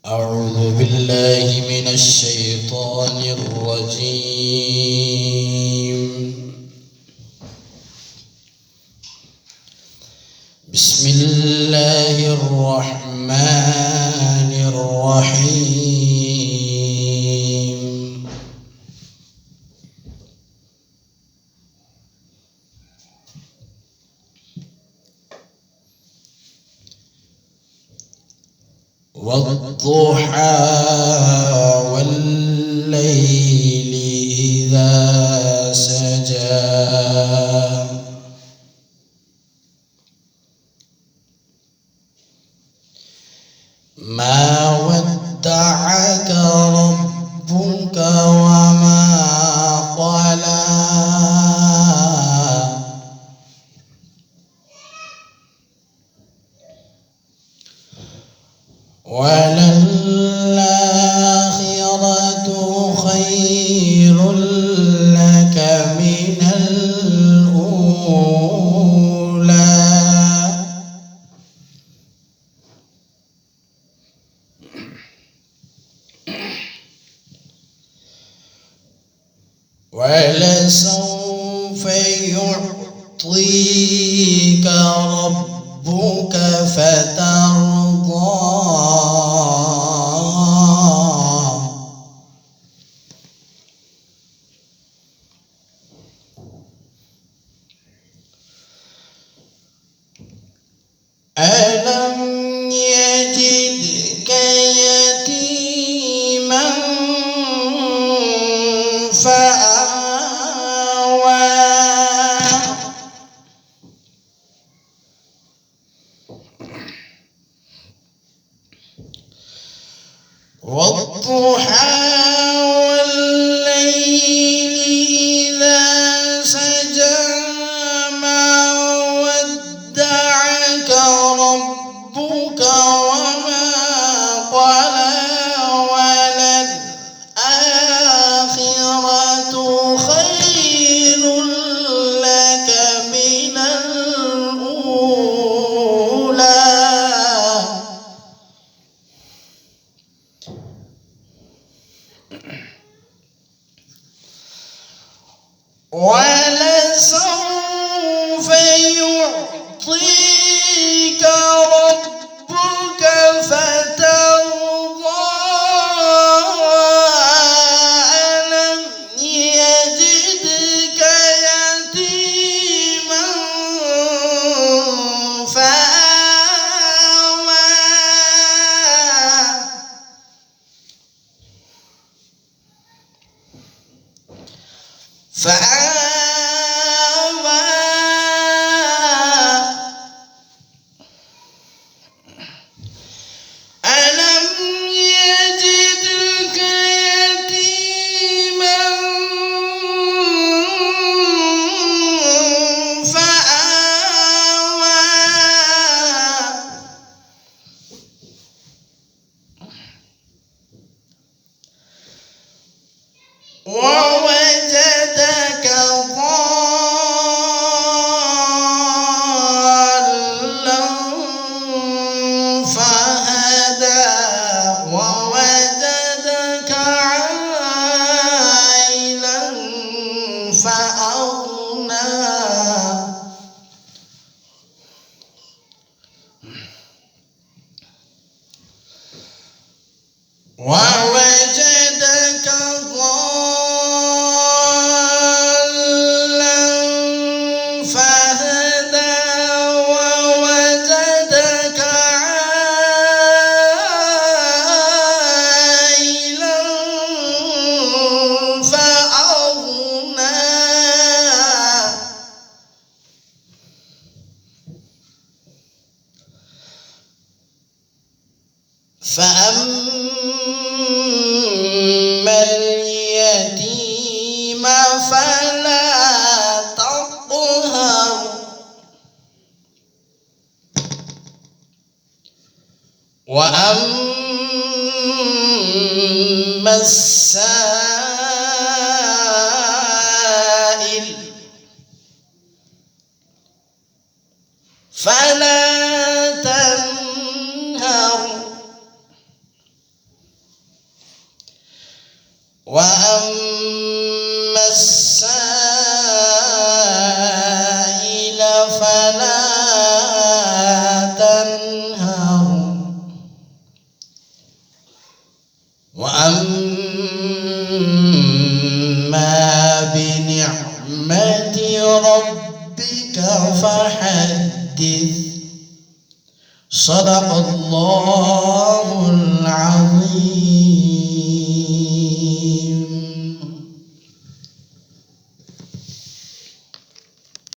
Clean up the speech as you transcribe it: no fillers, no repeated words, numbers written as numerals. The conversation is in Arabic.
أعوذ بالله من الشيطان الرجيم. بسم الله الرحمن الرحيم. والضحى والليل إذا سجى ما ودعك ربك وما قلى وللآخرة خير لك من الأولى ولسوف يعطيك ربك فترضى ألم يجدك يتيما فآوى والضحى والليل إذا سجى ما ودعك ربك وما قلى وللآخرة خير لك من الأولى ولسوف يعطيك ربك فترضى ألم يجدك يتيما فآوى ألم يجدك يتيما فآوى ووجدك ضالا فهدى ووجدك عائلا فأغنى ووجدك ضالا فهدى ووجدك عائلا فأغنى فأما اليتيم فلا تقهر وأما السائل فلا تنهر وأما السائل فلا تنهر وأما بنعمة ربك فحدث صدق الله العظيم.